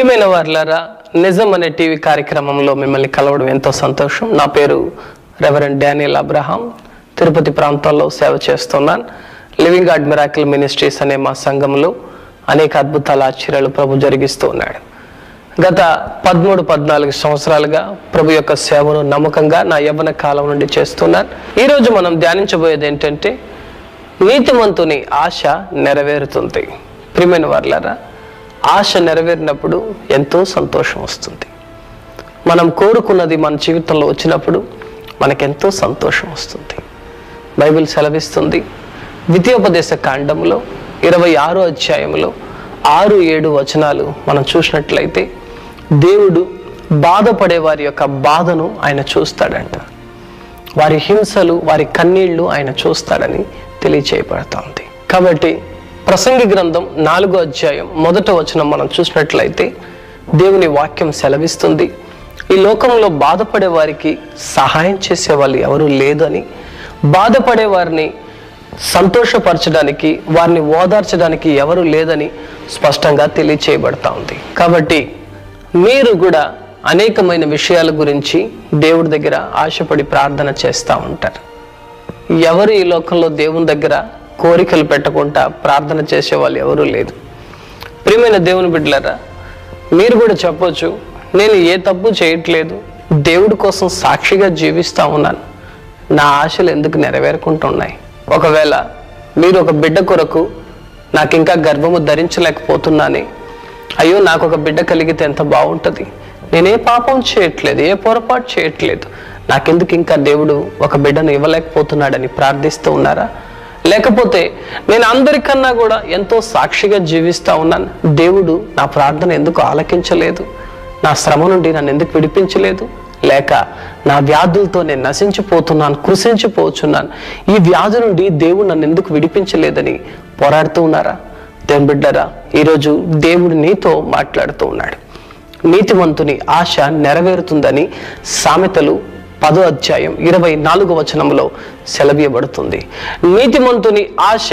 ప్రియమైన వారులారా, నిజం అనే టీవీ కార్యక్రమంలో మిమ్మల్ని కలవడం ఎంతో సంతోషం. నా పేరు రెవరెండ్ డానియల్ అబ్రహాం. తిరుపతి ప్రాంతాల్లో సేవ చేస్తున్నాను. లివింగ్ గాడ్ మిరాకిల్ మినిస్ట్రీస్ అనే మా సంఘంలో అనేక అద్భుతాల ఆశ్చర్యాలు ప్రభు జరిగిస్తూ ఉన్నాడు. గత 13-14 సంవత్సరాలుగా ప్రభు యొక్క సేవను నమ్మకంగా నా యవ్వన కాలం నుండి చేస్తున్నాను. ఈరోజు మనం ధ్యానించబోయేది ఏంటంటే, నీతిమంతుని ఆశ నెరవేరుతుంది. ప్రియమైన వారులారా, ఆశ నెరవేరినప్పుడు ఎంతో సంతోషం వస్తుంది. మనం కోరుకున్నది మన జీవితంలో వచ్చినప్పుడు మనకెంతో సంతోషం వస్తుంది. బైబిల్ సెలవిస్తుంది, ద్వితీయోపదేశ కాండంలో 26వ అధ్యాయంలో 6-7 వచనాలు మనం చూసినట్లయితే, దేవుడు బాధపడే వారి యొక్క బాధను ఆయన చూస్తాడంట. వారి హింసలు, వారి కన్నీళ్లు ఆయన చూస్తాడని తెలియచేయబడతా ఉంది. కాబట్టి ప్రసంగి గ్రంథం 4వ అధ్యాయం 1వ వచనం మనం చూసినట్లయితే, దేవుని వాక్యం సెలవిస్తుంది, ఈ లోకంలో బాధపడే వారికి సహాయం చేసే వాళ్ళు ఎవరూ లేదని, బాధపడే వారిని సంతోషపరచడానికి, వారిని ఓదార్చడానికి ఎవరు లేదని స్పష్టంగా తెలియచేయబడతా ఉంది. కాబట్టి మీరు కూడా అనేకమైన విషయాల గురించి దేవుడి దగ్గర ఆశపడి ప్రార్థన చేస్తూ ఉంటారు. ఎవరు ఈ లోకంలో దేవుని దగ్గర కోరికలు పెట్టకుండా ప్రార్థన చేసే వాళ్ళు ఎవరూ లేదు. ప్రియమైన దేవుని బిడ్డలారా, మీరు కూడా చెప్పొచ్చు, నేను ఏ తప్పు చేయట్లేదు, దేవుడి కోసం సాక్షిగా జీవిస్తూ ఉన్నాను, నా ఆశలు ఎందుకు నెరవేరుకుంటున్నాయి? ఒకవేళ మీరు ఒక బిడ్డ కొరకు, నాకు ఇంకా గర్భము ధరించలేకపోతున్నానే, అయ్యో నాకు ఒక బిడ్డ కలిగితే ఎంత బాగుంటుంది, నేనే పాపం చేయట్లేదు, ఏ పొరపాటు చేయట్లేదు, నాకెందుకు ఇంకా దేవుడు ఒక బిడ్డను ఇవ్వలేకపోతున్నాడని ప్రార్థిస్తూ ఉన్నారా? లేకపోతే నేను అందరికన్నా కూడా ఎంతో సాక్షిగా జీవిస్తూ ఉన్నాను, దేవుడు నా ప్రార్థన ఎందుకు ఆలకించలేదు, నా శ్రమ నుండి నన్ను ఎందుకు విడిపించలేదు, లేక నా వ్యాధులతో నేను నశించిపోతున్నాను, కృషించిపోతున్నాను, ఈ వ్యాధి నుండి దేవుడు నన్ను ఎందుకు విడిపించలేదని పోరాడుతూ ఉన్నారా? దేవుని బిడ్డరా, ఈరోజు దేవుడు నీతో మాట్లాడుతూ ఉన్నాడు. నీతిమంతుని ఆశ నెరవేరుతుందని సామెతలు 10వ అధ్యాయం 24వ వచనంలో సెలవీయబడుతుంది. నీతిమంతుని ఆశ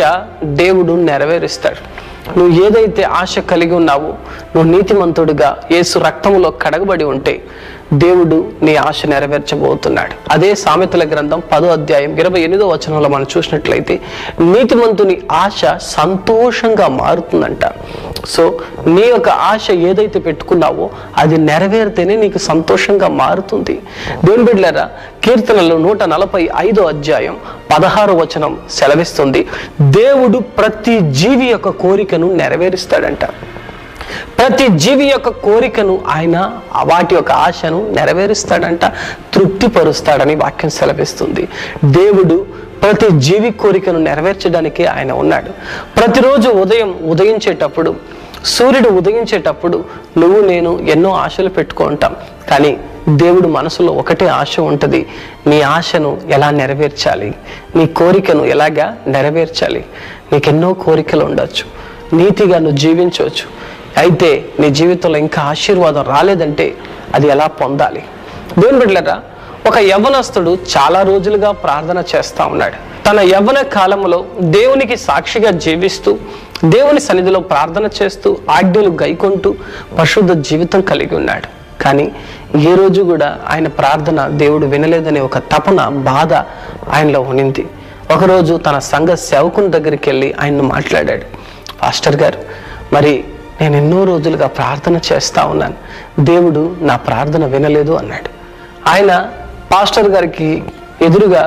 దేవుడు నెరవేరుస్తాడు. నువ్వు ఏదైతే ఆశ కలిగి ఉన్నావో, నువ్వు నీతిమంతుడిగా యేసు రక్తములో కడగబడి ఉంటే దేవుడు నీ ఆశ నెరవేర్చబోతున్నాడు. అదే సామెతల గ్రంథం 10వ అధ్యాయం 28వ వచనంలో మనం చూసినట్లయితే, నీతిమంతుని ఆశ సంతోషంగా మారుతుందంట. సో నీ యొక్క ఆశ ఏదైతే పెట్టుకున్నావో అది నెరవేరితేనే నీకు సంతోషంగా మారుతుంది. దేవుని బిడ్డలారా, కీర్తనలు 145వ అధ్యాయం 16వ వచనం సెలవిస్తుంది, దేవుడు ప్రతి జీవి యొక్క కోరికను నెరవేరుస్తాడంట. ప్రతి జీవి యొక్క కోరికను ఆయన, వాటి యొక్క ఆశను నెరవేరుస్తాడంట, తృప్తిపరుస్తాడని వాక్యం సెలవిస్తుంది. దేవుడు ప్రతి జీవి కోరికను నెరవేర్చడానికి ఆయన ఉన్నాడు. ప్రతిరోజు ఉదయించేటప్పుడు, సూర్యుడు ఉదయించేటప్పుడు నువ్వు నేను ఎన్నో ఆశలు పెట్టుకుంటాం. కానీ దేవుడు మనసులో ఒకటే ఆశ ఉంటుంది, నీ ఆశను ఎలా నెరవేర్చాలి, నీ కోరికను ఎలాగా నెరవేర్చాలి. నీకెన్నో కోరికలు ఉండొచ్చు, నీతిగా నువ్వు జీవించవచ్చు, అయితే నీ జీవితంలో ఇంకా ఆశీర్వాదం రాలేదంటే అది ఎలా పొందాలి? దేవుని బిడ్డలారా, ఒక యవ్వనస్తుడు చాలా రోజులుగా ప్రార్థన చేస్తూ ఉన్నాడు. తన యవ్వన కాలంలో దేవునికి సాక్షిగా జీవిస్తూ, దేవుని సన్నిధిలో ప్రార్థన చేస్తూ, ఆజ్ఞలు గైకొంటూ పరిశుద్ధ జీవితం కలిగి ఉన్నాడు. కానీ ఏ రోజు కూడా ఆయన ప్రార్థన దేవుడు వినలేదనే ఒక తపన, బాధ ఆయనలో ఉనింది. ఒకరోజు తన సంఘ సేవకుని దగ్గరికి వెళ్ళి ఆయన్ను మాట్లాడాడు, పాస్టర్ గారు, మరి నేను ఎన్నో రోజులుగా ప్రార్థన చేస్తూ ఉన్నాను, దేవుడు నా ప్రార్థన వినలేదు అన్నాడు. ఆయన పాస్టర్ గారికి ఎదురుగా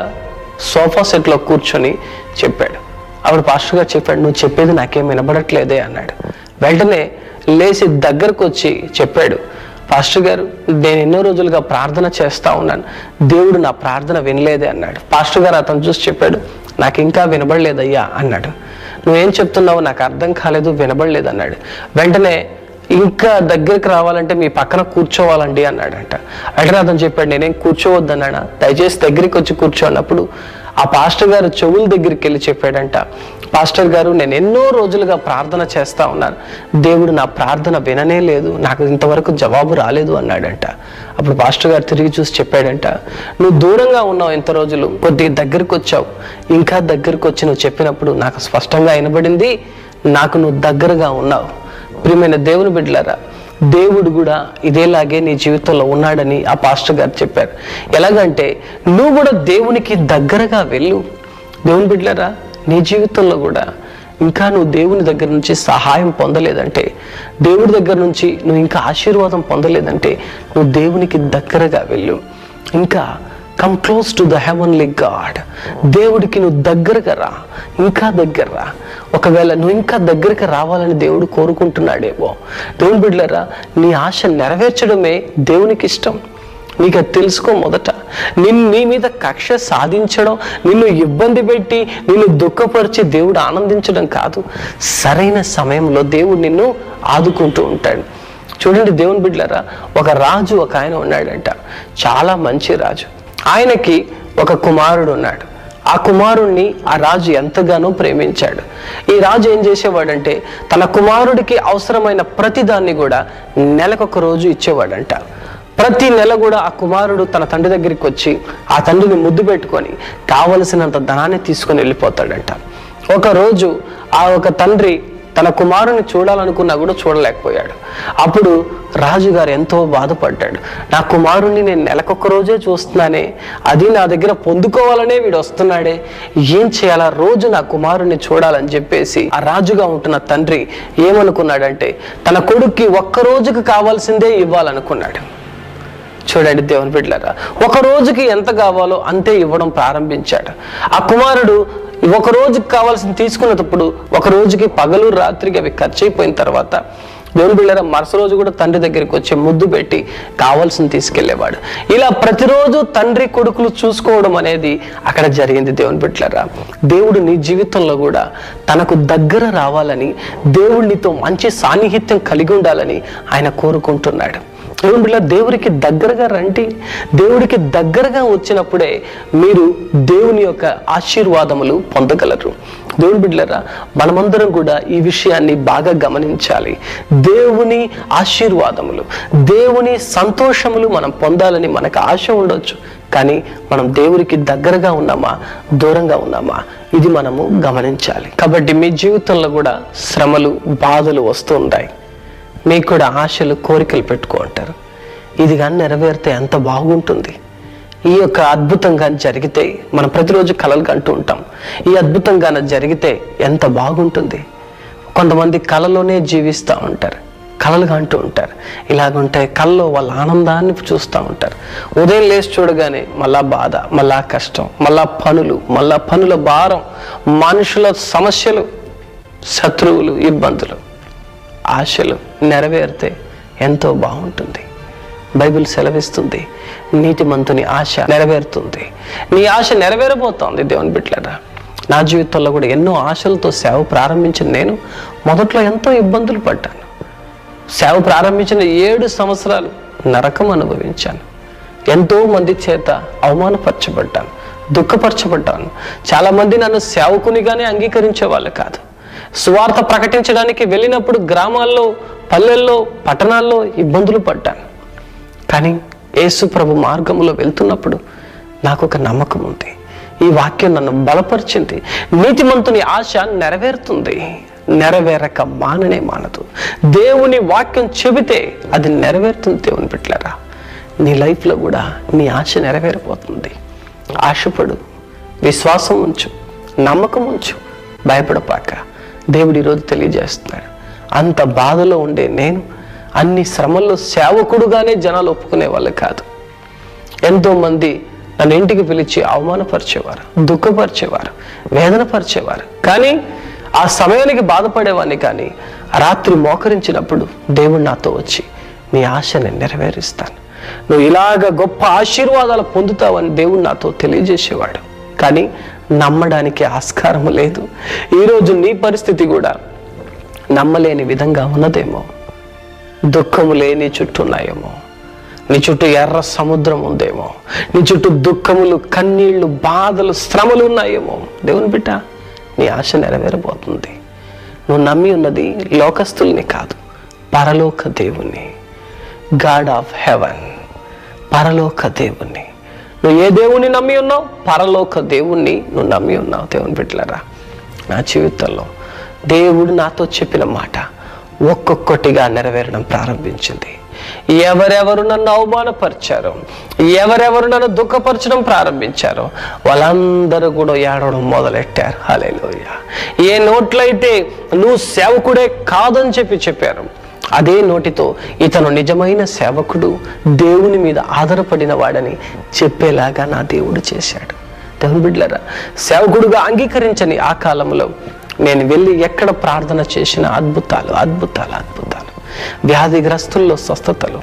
సోఫా సెట్లో కూర్చొని చెప్పాడు. అప్పుడు పాస్టర్ గారు చెప్పాడు, నువ్వు చెప్పేది నాకేం వినబడట్లేదే అన్నాడు. వెంటనే లేచి దగ్గరకు వచ్చి చెప్పాడు, పాస్టర్ గారు, నేను ఎన్నో రోజులుగా ప్రార్థన చేస్తూ ఉన్నాను, దేవుడు నా ప్రార్థన వినలేదే అన్నాడు. పాస్టర్ గారు అతను చూసి చెప్పాడు, నాకు ఇంకా వినబడలేదయ్యా అన్నాడు. నువ్వేం చెప్తున్నావు నాకు అర్థం కాలేదు, వినబడలేదు అన్నాడు. వెంటనే ఇంకా దగ్గరికి రావాలంటే మీ పక్కన కూర్చోవాలండి అన్నాడంట. వెంటనే అతను చెప్పాడు, నేనేం కూర్చోవద్దు అన్నాడా, దయచేసి దగ్గరికి వచ్చి కూర్చో అన్నప్పుడు ఆ పాస్టర్ గారు చెవుల దగ్గరికి వెళ్ళి చెప్పాడంట, పాస్టర్ గారు, నేను ఎన్నో రోజులుగా ప్రార్థన చేస్తూ ఉన్నాను, దేవుడు నా ప్రార్థన విననే లేదు, నాకు ఇంతవరకు జవాబు రాలేదు అన్నాడంట. అప్పుడు పాస్టర్ గారు తిరిగి చూసి చెప్పాడంట, నువ్వు దూరంగా ఉన్నావు ఇంత రోజులు, కొద్దిగా దగ్గరికి వచ్చావు, ఇంకా దగ్గరికి వచ్చి నువ్వు చెప్పినప్పుడు నాకు స్పష్టంగా వినబడింది, నాకు నువ్వు దగ్గరగా ఉన్నావు. ప్రియమైన దేవుని బిడ్డలారా, దేవుడు కూడా ఇదేలాగే నీ జీవితంలో ఉన్నాడని ఆ పాస్టర్ గారు చెప్పారు. ఎలాగంటే నువ్వు కూడా దేవునికి దగ్గరగా వెళ్ళు. దేవుని బిడ్డలారా, నీ జీవితంలో కూడా ఇంకా నువ్వు దేవుని దగ్గర నుంచి సహాయం పొందలేదంటే, దేవుడి దగ్గర నుంచి నువ్వు ఇంకా ఆశీర్వాదం పొందలేదంటే నువ్వు దేవునికి దగ్గరగా వెళ్ళు. ఇంకా come close to the heavenly God. దేవుడికి నువ్వు దగ్గరగా రా, ఇంకా దగ్గర రా. ఒకవేళ నువ్వు ఇంకా దగ్గరికి రావాలని దేవుడు కోరుకుంటున్నాడేమో. దేవుని బిడ్డలారా, నీ ఆశ నెరవేర్చడమే దేవునికి ఇష్టం. నీకు అది తెలుసుకో. మొదట నీ మీద కక్ష సాధించడం, నిన్ను ఇబ్బంది పెట్టి నిన్ను దుఃఖపరిచి దేవుడు ఆనందించడం కాదు. సరైన సమయంలో దేవుడు నిన్ను ఆదుకుంటూ ఉంటాడు. చూడండి దేవుని బిడ్డలారా, ఒక రాజు ఒక ఆయన ఉన్నాడంట, చాలా మంచి రాజు. ఆయనకి ఒక కుమారుడు ఉన్నాడు. ఆ కుమారుణ్ణి ఆ రాజు ఎంతగానో ప్రేమించాడు. ఈ రాజు ఏం చేసేవాడంటే తన కుమారుడికి అవసరమైన ప్రతిదాన్ని కూడా నెలకొక రోజు ఇచ్చేవాడంట. ప్రతి నెల కూడా ఆ కుమారుడు తన తండ్రి దగ్గరికి వచ్చి ఆ తండ్రిని ముద్దు పెట్టుకొని కావలసినంత ధనాన్ని తీసుకొని వెళ్ళిపోతాడంట. ఒకరోజు ఆ ఒక తండ్రి తన కుమారుని చూడాలనుకున్నా కూడా చూడలేకపోయాడు. అప్పుడు రాజుగారు ఎంతో బాధపడ్డాడు. నా కుమారుణ్ణి నేను నెలకొక్క రోజే చూస్తున్నానే, అది నా దగ్గర పొందుకోవాలనే వీడు వస్తున్నాడే, ఏం చేయాలా, రోజు నా కుమారుణ్ణి చూడాలని చెప్పేసి ఆ రాజుగా ఉంటున్న తండ్రి ఏమనుకున్నాడంటే తన కొడుక్కి ఒక్క రోజుకి కావాల్సిందే ఇవ్వాలనుకున్నాడు. చూడండి దేవుని బిడ్డలారా, ఒక రోజుకి ఎంత కావాలో అంతే ఇవ్వడం ప్రారంభించాడు. ఆ కుమారుడు ఒక రోజుకి కావాల్సింది తీసుకున్నప్పుడు ఒక రోజుకి పగలు రాత్రికి అవి ఖర్చు అయిపోయిన తర్వాత దేవుని బిడ్డలారా మరుసటి రోజు కూడా తండ్రి దగ్గరికి వచ్చి ముద్దు పెట్టి కావాల్సింది తీసుకెళ్లేవాడు. ఇలా ప్రతిరోజు తండ్రి కొడుకులు చూసుకోవడం అనేది అక్కడ జరిగింది. దేవుని బిడ్డలారా, దేవుడు నీ జీవితంలో కూడా తనకు దగ్గర రావాలని, దేవుడితో మంచి సాన్నిహిత్యం కలిగి ఉండాలని ఆయన కోరుకుంటున్నాడు. దేవుని బిడ్డ, దేవుడికి దగ్గరగా రండి. దేవుడికి దగ్గరగా వచ్చినప్పుడే మీరు దేవుని యొక్క ఆశీర్వాదములు పొందగలరు. దేవుని బిడ్డలారా, మనమందరం కూడా ఈ విషయాన్ని బాగా గమనించాలి. దేవుని ఆశీర్వాదములు, దేవుని సంతోషములు మనం పొందాలని మనకు ఆశ ఉండొచ్చు, కానీ మనం దేవుడికి దగ్గరగా ఉన్నామా దూరంగా ఉన్నామా ఇది మనము గమనించాలి. కాబట్టి మీ జీవితంలో కూడా శ్రమలు బాధలు వస్తూ ఉంటాయి. మీకు కూడా ఆశలు కోరికలు పెట్టుకుంటారు. ఇది కానీ నెరవేరితే ఎంత బాగుంటుంది, ఈ యొక్క అద్భుతంగా జరిగితే మనం ప్రతిరోజు కలలు కంటూ ఉంటాం, ఈ అద్భుతంగా జరిగితే ఎంత బాగుంటుంది. కొంతమంది కళలోనే జీవిస్తూ ఉంటారు, కళలు కంటూ ఉంటారు. ఇలాగుంటే కళ్ళలో వాళ్ళ ఆనందాన్ని చూస్తూ ఉంటారు. ఉదయం లేచి చూడగానే మళ్ళా బాధ, మళ్ళా కష్టం, మళ్ళా పనుల భారం, మనుషుల సమస్యలు, శత్రువులు, ఇబ్బందులు. ఆశలు నెరవేరితే ఎంతో బాగుంటుంది. బైబిల్ సెలవిస్తుంది, నీతిమంతుని ఆశ నెరవేరుతుంది. నీ ఆశ నెరవేరబోతోంది. దేవుని బిడ్డలారా, నా జీవితంలో కూడా ఎన్నో ఆశలతో సేవ ప్రారంభించిన నేను మొదట్లో ఎంతో ఇబ్బందులు పడ్డాను. సేవ ప్రారంభించిన 7 సంవత్సరాలు నరకం అనుభవించాను. ఎంతో మంది చేత అవమానపరచబడ్డాను, దుఃఖపరచబడ్డాను. చాలామంది నన్ను సేవకునిగానే అంగీకరించే వాళ్ళు కాదు. సువార్త ప్రకటించడానికి వెళ్ళినప్పుడు గ్రామాల్లో, పల్లెల్లో, పట్టణాల్లో ఇబ్బందులు పడ్డాను. కానీ యేసు ప్రభు మార్గంలో వెళ్తున్నప్పుడు నాకు ఒక నమ్మకం ఉంది. ఈ వాక్యం నన్ను బలపరిచింది. నీతిమంతుని ఆశ నెరవేరుతుంది, నెరవేరక మాననే మానదు. దేవుని వాక్యం చెబితే అది నెరవేరుతుంది. దేవుని బిడ్డలారా, నీ లైఫ్లో కూడా నీ ఆశ నెరవేరిపోతుంది. ఆశపడు, విశ్వాసం ఉంచు, నమ్మకం ఉంచు, భయపడపాక. దేవుడు ఈరోజు తెలియజేస్తున్నాడు, అంత బాధలో ఉండే నేను అన్ని శ్రమల్లో సేవకుడుగానే జనాలు ఒప్పుకునే వాళ్ళు కాదు. ఎంతోమంది నన్ను ఇంటికి పిలిచి అవమానపరిచేవారు, దుఃఖపరిచేవారు, వేదనపరిచేవారు. కానీ ఆ సమయానికి బాధపడేవాడిని. కానీ రాత్రి మోకరించినప్పుడు దేవుడు నాతో వచ్చి నీ ఆశని నెరవేరుస్తాను, నువ్వు ఇలాగ గొప్ప ఆశీర్వాదాలు పొందుతావని దేవుడు నాతో తెలియజేసేవాడు. కానీ నమ్మడానికి ఆస్కారం లేదు. ఈరోజు నీ పరిస్థితి కూడా నమ్మలేని విధంగా ఉన్నదేమో. దుఃఖములే నీ చుట్టూ ఉన్నాయేమో, నీ చుట్టూ ఎర్ర సముద్రం ఉందేమో, నీ చుట్టూ దుఃఖములు, కన్నీళ్లు, బాధలు, శ్రమలు ఉన్నాయేమో. దేవుని బిడ్డ, నీ ఆశ నెరవేరబోతుంది. నువ్వు నమ్మి ఉన్నది లోకస్తుల్ని కాదు, పరలోక దేవుణ్ణి, గాడ్ ఆఫ్ హెవెన్, పరలోక దేవుణ్ణి. నువ్వు ఏ దేవుణ్ణి నమ్మి ఉన్నావు? పరలోక దేవుణ్ణి నువ్వు నమ్మి ఉన్నావు. దేవుని బిడ్డలారా, నా జీవితంలో దేవుడు నాతో చెప్పిన మాట, ఒక్కొక్కటిగా నెరవేరడం ప్రారంభించింది. ఎవరెవరు నన్ను అవమానపరిచారో, ఎవరెవరు నన్ను దుఃఖపరచడం ప్రారంభించారో వాళ్ళందరూ కూడా ఏడవడం మొదలెట్టారు. హల్లెలూయా. ఏ నోట్లయితే నువ్వు సేవకుడే కాదని చెప్పారు, అదే నోటితో ఇతను నిజమైన సేవకుడు, దేవుని మీద ఆధారపడిన వాడని చెప్పేలాగా నా దేవుడు చేశాడు. దేవుని బిడ్డలారా, సేవకుడుగా అంగీకరించని ఆ కాలంలో నేను వెళ్ళి ఎక్కడ ప్రార్థన చేసిన అద్భుతాలు అద్భుతాలు అద్భుతాలు, వ్యాధిగ్రస్తుల్లో స్వస్థతలు,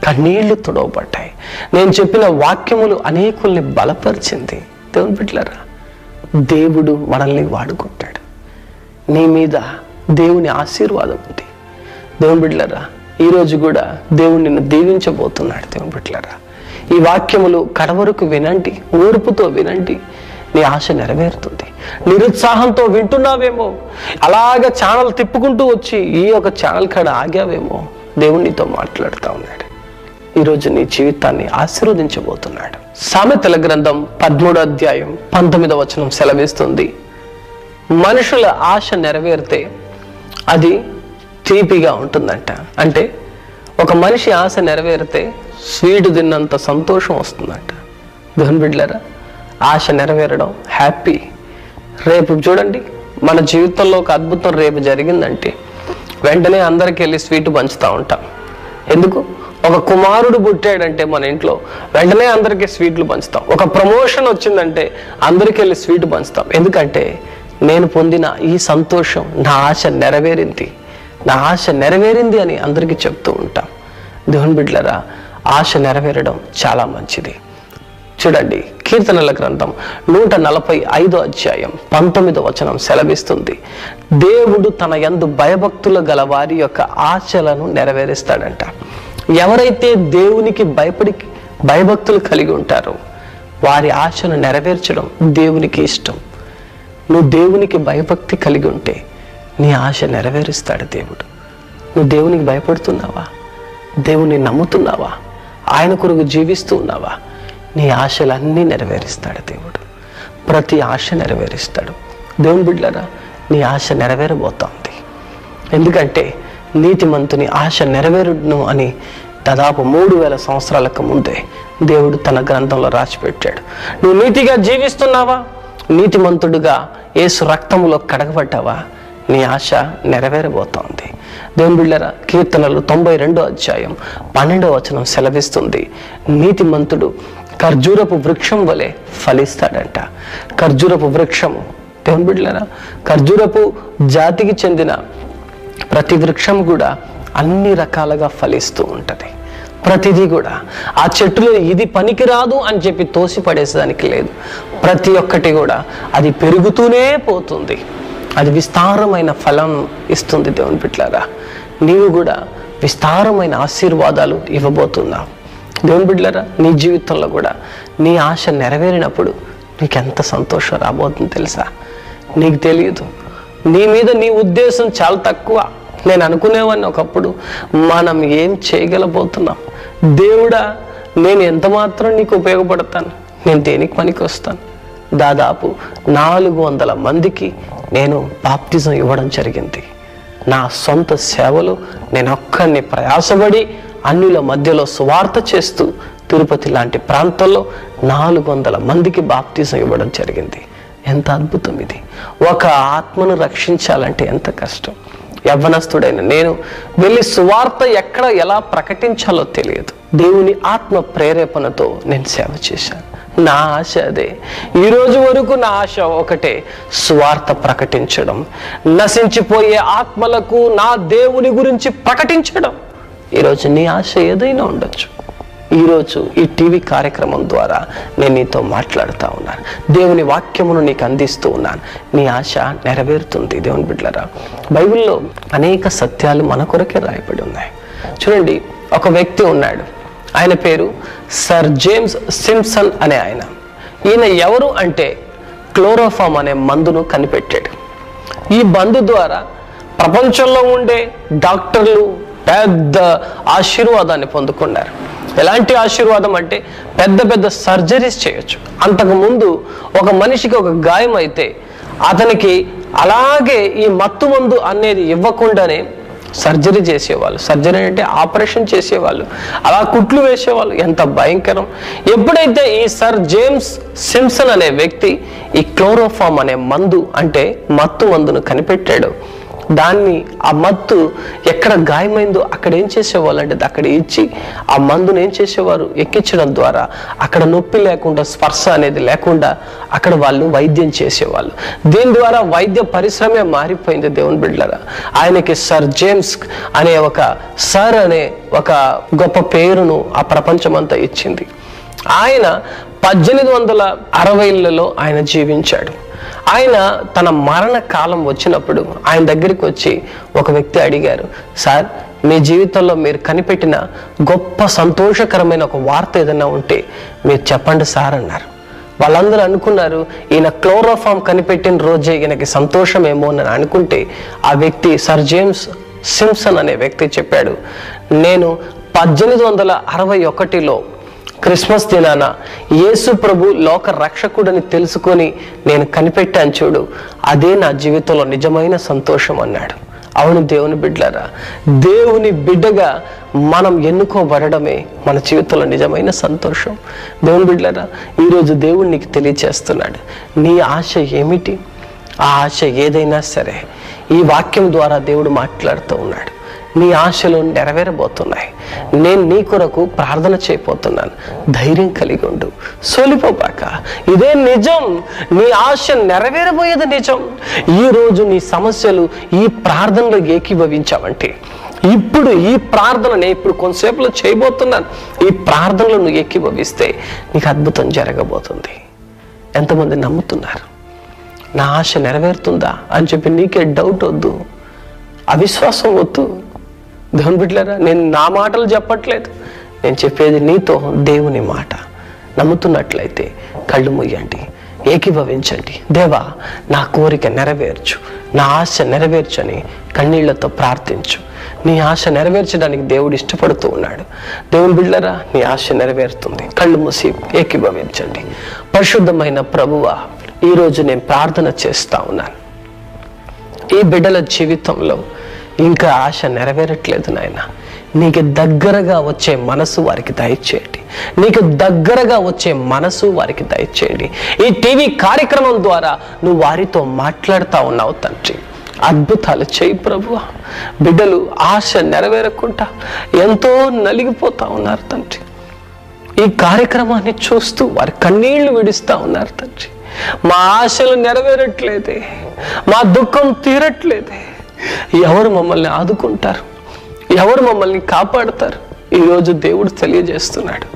కన్నీళ్లు తుడవబడ్డాయి. నేను చెప్పిన వాక్యములు అనేకుల్ని బలపరిచింది. దేవుని బిడ్డలారా, దేవుడు మనల్ని వాడుకుంటాడు. నీ మీద దేవుని ఆశీర్వాదం ఉంది. దేవుని బిడ్డలారా, ఈరోజు కూడా దేవుడు నిన్ను దీవించబోతున్నాడు. దేవుని బిడ్డలారా, ఈ వాక్యములు కడవరకు వినండి, ఓర్పుతో వినండి. నీ ఆశ నెరవేరుతుంది. నిరుత్సాహంతో వింటున్నావేమో, అలాగ ఛానల్ తిప్పుకుంటూ వచ్చి ఈ ఒక ఛానల్ కాడ ఆగావేమో, దేవుడు నీతో మాట్లాడుతూ ఉన్నాడు. ఈరోజు నీ జీవితాన్ని ఆశీర్వదించబోతున్నాడు. సామెతల గ్రంథం 13వ అధ్యాయం 19వ వచనం సెలవిస్తుంది, మనుషుల ఆశ నెరవేరితే అది తీపిగా ఉంటుందంట. అంటే ఒక మనిషి ఆశ నెరవేరితే స్వీట్ తిన్నంత సంతోషం వస్తుందంట. దేవుని బిడ్డలారా, ఆశ నెరవేరడం హ్యాపీ. రేపు చూడండి, మన జీవితంలో ఒక అద్భుతం రేపు జరిగిందంటే వెంటనే అందరికి వెళ్ళి స్వీట్ పంచుతూ ఉంటాం. ఎందుకు? ఒక కుమారుడు పుట్టాడంటే మన ఇంట్లో వెంటనే అందరికీ స్వీట్లు పంచుతాం. ఒక ప్రమోషన్ వచ్చిందంటే అందరికి వెళ్ళి స్వీట్ పంచుతాం. ఎందుకంటే నేను పొందిన ఈ సంతోషం, నా ఆశ నెరవేరింది, నా ఆశ నెరవేరింది అని అందరికీ చెప్తూ ఉంటాం. దేవుని బిడ్డలారా, ఆశ నెరవేరడం చాలా మంచిది. చూడండి, కీర్తనల గ్రంథం 145వ అధ్యాయం 19వ వచనం సెలవిస్తుంది, దేవుడు తన యందు భయభక్తులు గల వారి యొక్క ఆశలను నెరవేరుస్తాడంట. ఎవరైతే దేవునికి భయభక్తులు కలిగి ఉంటారో వారి ఆశను నెరవేర్చడం దేవునికి ఇష్టం. నువ్వు దేవునికి భయభక్తి కలిగి ఉంటే నీ ఆశ నెరవేరుస్తాడు దేవుడు. నువ్వు దేవునికి భయపడుతున్నావా? దేవుని నమ్ముతున్నావా? ఆయన కొరకు జీవిస్తూ ఉన్నావా? నీ ఆశలన్నీ నెరవేరుస్తాడు దేవుడు. ప్రతి ఆశ నెరవేరుస్తాడు. దేవుని బిడ్డలారా, నీ ఆశ నెరవేరబోతోంది. ఎందుకంటే నీతిమంతుని ఆశ నెరవేరును అని దాదాపు 3000 సంవత్సరాలకు ముందే దేవుడు తన గ్రంథంలో రాసిపెట్టాడు. నువ్వు నీతిగా జీవిస్తున్నావా? నీతిమంతుడుగా యేసు రక్తములో కడగబడ్డావా? నీ ఆశ నెరవేరబోతోంది. దేవుని బిడ్డలారా, కీర్తనలు 92వ అధ్యాయం 12వ వచనం సెలవిస్తుంది, నీతిమంతుడు ఖర్జూరపు వృక్షం వలె ఫలిస్తాడంట. ఖర్జూరపు వృక్షము, దేవుని బిడ్డలారా, ఖర్జూరపు జాతికి చెందిన ప్రతి వృక్షం కూడా అన్ని రకాలుగా ఫలిస్తూ ఉంటుంది. ప్రతిదీ కూడా ఆ చెట్టులో ఇది పనికిరాదు అని చెప్పి తోసి పడేసేదానికి లేదు. ప్రతి ఒక్కటి కూడా అది పెరుగుతూనే పోతుంది. అది విస్తారమైన ఫలం ఇస్తుంది. దేవుని బిడ్డలారా, నీవు కూడా విస్తారమైన ఆశీర్వాదాలు ఇవ్వబోతున్నావు. దేవుని బిడ్డలారా, నీ జీవితంలో కూడా నీ ఆశ నెరవేరినప్పుడు నీకెంత సంతోషం రాబోతుంది తెలుసా? నీకు తెలియదు. నీ మీద నీ ఉద్దేశం చాలా తక్కువ. నేను అనుకునేవాడిని ఒకప్పుడు, మనం ఏం చేయగలబోతున్నాం? దేవుడా, నేను ఎంత మాత్రం నీకు ఉపయోగపడతాను? నేను దేనికి పనికి వస్తాను? దాదాపు 400 మందికి నేను బాప్తిజం ఇవ్వడం జరిగింది. నా సొంత సేవలు నేను ఒక్కడిని ప్రయాసపడి అన్యుల మధ్యలో సువార్త చేస్తూ తిరుపతి లాంటి ప్రాంతాల్లో 400 మందికి బాప్తిజం ఇవ్వడం జరిగింది. ఎంత అద్భుతం ఇది! ఒక ఆత్మను రక్షించాలంటే ఎంత కష్టం. యవ్వనస్తుడైన నేను వెళ్ళి సువార్త ఎక్కడ ఎలా ప్రకటించాలో తెలియదు. దేవుని ఆత్మ ప్రేరేపణతో నేను సేవ చేశాను. నా ఆశ అదే. ఈరోజు వరకు నా ఆశ ఒకటే, సువార్త ప్రకటించడం, నశించిపోయే ఆత్మలకు నా దేవుని గురించి ప్రకటించడం. ఈరోజు నీ ఆశ ఏదైనా ఉండొచ్చు. ఈరోజు ఈ టీవీ కార్యక్రమం ద్వారా నేను నీతో మాట్లాడుతూ ఉన్నాను, దేవుని వాక్యమును నీకు అందిస్తూ ఉన్నాను. నీ ఆశ నెరవేరుతుంది. దేవుని బిడ్డలారా, బైబిల్లో అనేక సత్యాలు మన కొరకే రాయబడి ఉన్నాయి. చూడండి, ఒక వ్యక్తి ఉన్నాడు. ఆయన పేరు సర్ జేమ్స్ సింప్సన్ అనే ఆయన. ఈయన ఎవరు అంటే క్లోరోఫామ్ అనే మందును కనిపెట్టాడు. ఈ మందు ద్వారా ప్రపంచంలో ఉండే డాక్టర్లు పెద్ద ఆశీర్వాదాన్ని పొందుకున్నారు. ఎలాంటి ఆశీర్వాదం అంటే పెద్ద పెద్ద సర్జరీస్ చేయొచ్చు. అంతకుముందు ఒక మనిషికి ఒక గాయం అయితే అతనికి అలాగే ఈ మత్తు మందు అనేది ఇవ్వకుండానే సర్జరీ చేసేవాళ్ళు, సర్జరీ అంటే ఆపరేషన్ చేసేవాళ్ళు, అలా కుట్లు వేసేవాళ్ళు. ఎంత భయంకరం! ఎప్పుడైతే ఈ సర్ జేమ్స్ సింప్సన్ అనే వ్యక్తి ఈ క్లోరోఫామ్ అనే మందు అంటే మత్తు మందును కనిపెట్టాడు, దాన్ని ఆ మత్తు ఎక్కడ గాయమైందో అక్కడ ఏం చేసేవాళ్ళు అంటే అక్కడ ఇచ్చి ఆ మందును ఏం చేసేవారు, ఎక్కించడం ద్వారా అక్కడ నొప్పి లేకుండా, స్పర్శ అనేది లేకుండా అక్కడ వాళ్ళు వైద్యం చేసేవాళ్ళు. దీని ద్వారా వైద్య పరిశ్రమే మారిపోయింది దేవుని బిడ్డలారా. ఆయనకి సర్ జేమ్స్ అనే ఒక గొప్ప పేరును ఆ ప్రపంచమంతా ఇచ్చింది. ఆయన 1860లలో ఆయన జీవించాడు. ఆయన తన మరణ కాలం వచ్చినప్పుడు ఆయన దగ్గరికి వచ్చి ఒక వ్యక్తి అడిగారు, సార్ మీ జీవితంలో మీరు కనిపెట్టిన గొప్ప సంతోషకరమైన ఒక వార్త ఏదైనా ఉంటే మీరు చెప్పండి సార్ అన్నారు. వాళ్ళందరూ అనుకున్నారు ఈయన క్లోరోఫామ్ కనిపెట్టిన రోజే ఈయనకి సంతోషమేమో అని అనుకుంటే ఆ వ్యక్తి సర్ జేమ్స్ సింప్సన్ అనే వ్యక్తి చెప్పాడు, నేను 1861లో క్రిస్మస్ దినాన యేసు ప్రభు లోక రక్షకుడని తెలుసుకొని నేను కనిపెట్టాను చూడు, అదే నా జీవితంలో నిజమైన సంతోషం అన్నాడు. అవును దేవుని బిడ్డలారా, దేవుని బిడ్డగా మనం ఎన్నుకోబడమే మన జీవితంలో నిజమైన సంతోషం. దేవుని బిడ్డలారా, ఈరోజు దేవుడు నీకు తెలియచేస్తున్నాడు, నీ ఆశ ఏమిటి? ఆ ఆశ ఏదైనా సరే ఈ వాక్యం ద్వారా దేవుడు మాట్లాడుతూ ఉన్నాడు. నీ ఆశలు నెరవేరబోతున్నాయి. నేను నీ కొరకు ప్రార్థన చేయబోతున్నాను. ధైర్యం కలిగి ఉండు, సోలిపోబాక. ఇదే నిజం, నీ ఆశ నెరవేరబోయేది నిజం. ఈరోజు నీ సమస్యలు ఈ ప్రార్థనలో ఏకీభవించావంటే, ఇప్పుడు ఈ ప్రార్థన నేను ఇప్పుడు కొంతసేపులో చేయబోతున్నాను, ఈ ప్రార్థనలో నువ్వు ఏకీభవిస్తే నీకు అద్భుతం జరగబోతుంది. ఎంతమంది నమ్ముతున్నారు? నా ఆశ నెరవేరుతుందా అని చెప్పి నీకే డౌట్ వద్దు, అవిశ్వాసం వద్దు. దేవుని బిడ్డలారా, నేను నా మాటలు చెప్పట్లేదు, నేను చెప్పేది నీతో దేవుని మాట. నమ్ముతున్నట్లయితే కళ్ళు మూయండి, ఏకీభవించండి. దేవా నా కోరిక నెరవేర్చు, నా ఆశ నెరవేర్చని కన్నీళ్లతో ప్రార్థించు. నీ ఆశ నెరవేర్చడానికి దేవుడు ఇష్టపడుతూ ఉన్నాడు. దేవుని బిడ్డలారా, నీ ఆశ నెరవేరుతుంది. కళ్ళు మూసి ఏకీభవించండి. పరిశుద్ధమైన ప్రభువా, ఈరోజు నేను ప్రార్థన చేస్తా ఉన్నాను. ఈ బిడ్డల జీవితంలో ఇంకా ఆశ నెరవేరట్లేదు నాయన. నీకు దగ్గరగా వచ్చే మనసు వారికి దయచేయండి, నీకు దగ్గరగా వచ్చే మనసు వారికి దయచేయండి. ఈ టీవీ కార్యక్రమం ద్వారా నువ్వు వారితో మాట్లాడుతూ ఉన్నావు తండ్రి. అద్భుతాలు చేయి ప్రభువా. బిడ్డలు ఆశ నెరవేరకుండా ఎంతో నలిగిపోతా ఉన్నారు తండ్రి. ఈ కార్యక్రమాన్ని చూస్తూ వారి కన్నీళ్లు విడుస్తూ ఉన్నారు తండ్రి. మా ఆశలు నెరవేరట్లేదే, మా దుఃఖం తీరట్లేదే, ఎవరు మమ్మల్ని ఆదుకుంటారు, ఎవరు మమ్మల్ని కాపాడుతారు? ఈరోజు దేవుడు తెలియజేస్తున్నాడు,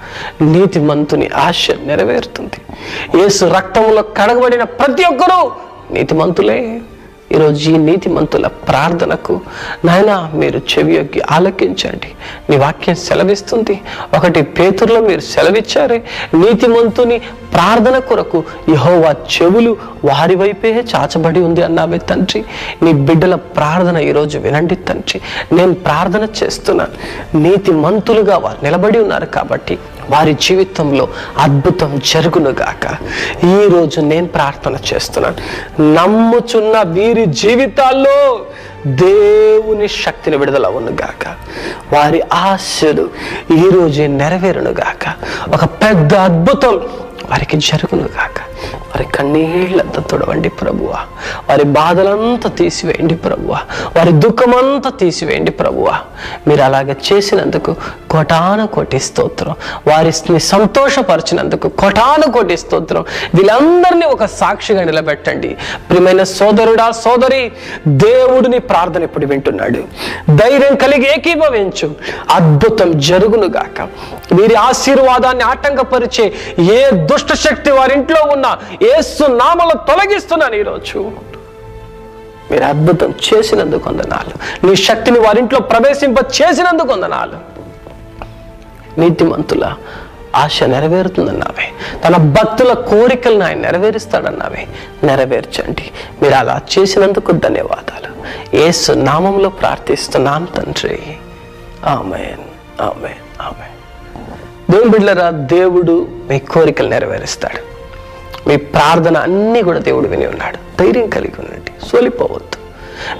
నీతిమంతుని ఆశ నెరవేరుతుంది. యేసు రక్తంలో కడగబడిన ప్రతి ఒక్కరూ నీతిమంతులే. ఈరోజు ఈ నీతిమంతుల ప్రార్థనకు నాయన మీరు చెవియొగ్గి ఆలకించండి. నీ వాక్యం సెలవిస్తుంది. 1 పేతురులో మీరు సెలవిచ్చారే, నీతిమంతుని ప్రార్థన కొరకు యెహోవా చెవులు వారి వైపే చాచబడి ఉంది అన్నావే తండ్రి. నీ బిడ్డల ప్రార్థన ఈరోజు వినండి తండ్రి. నేను ప్రార్థన చేస్తున్నాను, నీతిమంతులుగా వారు నిలబడి ఉన్నారు కాబట్టి వారి జీవితంలో అద్భుతం జరుగునుగాక. ఈరోజు నేను ప్రార్థన చేస్తున్నాను, నమ్ముచున్న వీరి జీవితాల్లో దేవుని శక్తిని విడుదల అవునుగాక. వారి ఆశలు ఈరోజే నెరవేరునుగాక. ఒక పెద్ద అద్భుతం వారికి జరుగునుగాక. వారి కన్నీళ్ళంతా తొడవండి ప్రభువా, వారి బాధలంతా తీసివేయండి ప్రభువా, వారి దుఃఖమంతా తీసివేయండి ప్రభువా. మీరు అలాగే చేసినందుకు కోటాను కోటి స్తోత్రం. వారిని సంతోషపరిచినందుకు కోటాను కోటి స్తోత్రం. వీళ్ళందరినీ ఒక సాక్షిగా నిలబెట్టండి. ప్రియమైన సోదరుడా, సోదరి, దేవుడిని ప్రార్థన ఇప్పుడు వింటున్నాడు. ధైర్యం కలిగి ఏకీభవించు, అద్భుతం జరుగునుగాక. వీరి ఆశీర్వాదాన్ని ఆటంకపరిచే ఏ దుష్ట శక్తి వారి ఇంట్లో ఉన్న యేసు నామములో తొలగిస్తున్నాను. ఈరోజు మీరు అద్భుతం చేసినందుకు వందనాలు. నీ శక్తిని వారింట్లో ప్రవేశింప చేసినందుకు వందనాలు. నీతిమంతుల ఆశ నెరవేరుతుందన్నావే, తన భక్తుల కోరికలను ఆయన నెరవేరుస్తాడన్నావే, నెరవేర్చండి. మీరు అలా చేసినందుకు ధన్యవాదాలు. యేసు నామములో ప్రార్థిస్తున్నాను తండ్రి. ఆమేన్, ఆమేన్, ఆమేన్. దేవుని బిడ్డలారా, దేవుడు మీ కోరికలు నెరవేరుస్తాడు. మీ ప్రార్థన అన్నీ కూడా దేవుడు విని ఉన్నాడు. ధైర్యం కలిగి ఉండండి, సోలిపోవద్దు.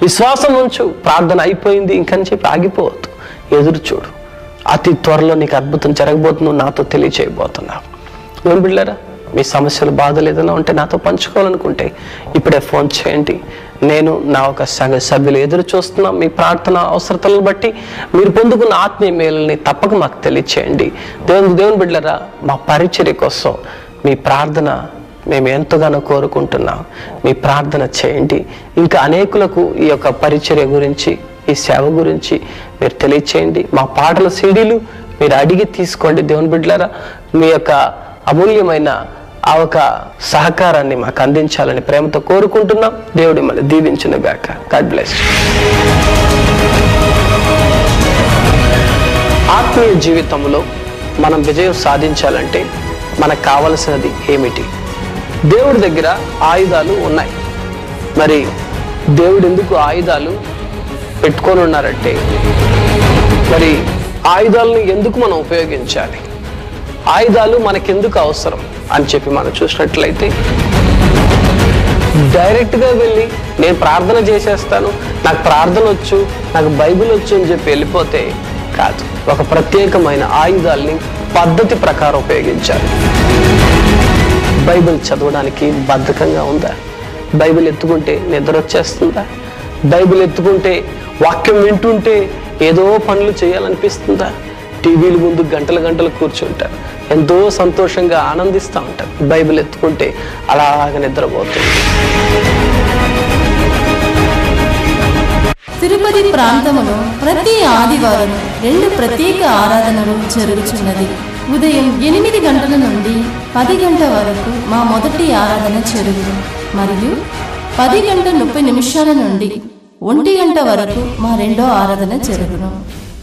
విశ్వాసం ఉంచు, ప్రార్థన అయిపోయింది ఇంకని చెప్పి ఆగిపోవద్దు, ఎదురు చూడు. అతి త్వరలో నీకు అద్భుతం జరగబోతుంది, నాతో తెలియచేయబోతున్నావు. ఏం బిడ్డలారా, మీ సమస్యలు బాధలు ఏదైనా ఉంటే నాతో పంచుకోవాలనుకుంటే ఇప్పుడే ఫోన్ చేయండి. నేను నా ఒక సంఘ సభ్యులు ఎదురు చూస్తున్నాం. మీ ప్రార్థన అవసరతలను బట్టి మీరు పొందుకున్న ఆత్మీయ మేలుని తప్పక మాకు తెలియచేయండి. దేవుని బిడ్డలారా, మా పరిచర్య కోసం మీ ప్రార్థన మేము ఎంతగానో కోరుకుంటున్నాం. మీ ప్రార్థన చేయండి. ఇంకా అనేకులకు ఈ యొక్క పరిచర్య గురించి, ఈ సేవ గురించి మీరు తెలియచేయండి. మా పాటల సీడీలు మీరు అడిగి తీసుకోండి. దేవుని బిడ్డలారా, మీ యొక్క అమూల్యమైన ఆ ఒక సహకారాన్ని మాకు అందించాలని ప్రేమతో కోరుకుంటున్నాం. దేవుడి మళ్ళీ దీవించును గాక. God bless. ఆత్మీయ జీవితంలో మనం విజయం సాధించాలంటే మనకు కావలసినది ఏమిటి? దేవుడి దగ్గర ఆయుధాలు ఉన్నాయి. మరి దేవుడు ఎందుకు ఆయుధాలు పెట్టుకొని ఉన్నారంటే, మరి ఆయుధాలను ఎందుకు మనం ఉపయోగించాలి, ఆయుధాలు మనకెందుకు అవసరం అని చెప్పి మనం చూసినట్లయితే, డైరెక్ట్గా వెళ్ళి నేను ప్రార్థన చేసేస్తాను, నాకు ప్రార్థన వచ్చు, నాకు బైబిల్ వచ్చు అని చెప్పి వెళ్ళిపోతే కాదు. ఒక ప్రత్యేకమైన ఆయుధాలని పద్ధతి ప్రకారం ఉపయోగించాలి. బైబిల్ చదవడానికి బద్ధకంగా ఉందా? బైబిల్ ఎత్తుకుంటే నిద్ర వచ్చేస్తుందా? బైబిల్ ఎత్తుకుంటే వాక్యం వింటుంటే ఏదో పనులు చేయాలనిపిస్తుందా? టీవీల ముందు గంటలు గంటలు కూర్చుంటారు, ఎంతో సంతోషంగా ఆనందిస్తూ ఉంటారు. బైబిల్ ఎత్తుకుంటే అలాగ నిద్రపోతుంది. తిరుపతి ప్రాంతములో ప్రతి ఆదివారం 2 ప్రత్యేక ఆరాధనలు జరుగుతున్నది. ఉదయం 8 గంటల నుండి 10 గంటల వరకు మా మొదటి ఆరాధన జరుగును. మరియు 10:30 నుండి 1 గంట వరకు మా రెండో ఆరాధన జరుగును.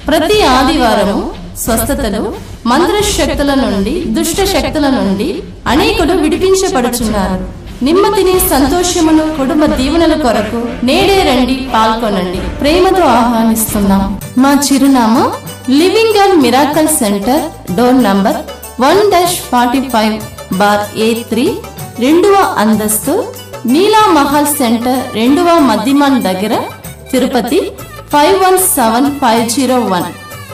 ప్రతి ఆదివారము స్వస్థతలు, మంత్ర శక్తుల నుండి, దుష్ట శక్తుల నుండి అనేకులు విడిపించబడుచున్నారు. నిమ్మతిని సంతోషమును, కుటుంబ దీవెనల కొరకు నేడే రండి, పాల్గొనండి. ప్రేమతో ఆహ్వానిస్తున్నాం. మా చిరునామా living and miracle centre, door number 1-45/A3, 2వ అంతస్తు, నీలా మహల్ సెంటర్, 2వ మధ్యమాన్ దగ్గర, తిరుపతి 517501.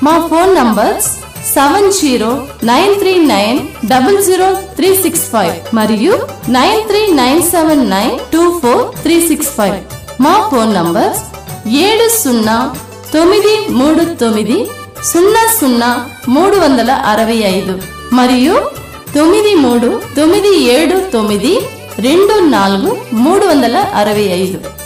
మా ఫోన్ నంబర్స్ 7093900365 మరియు 9397924365. మా ఫోన్ నంబర్స్ 7039000365 మరియు 9397924365.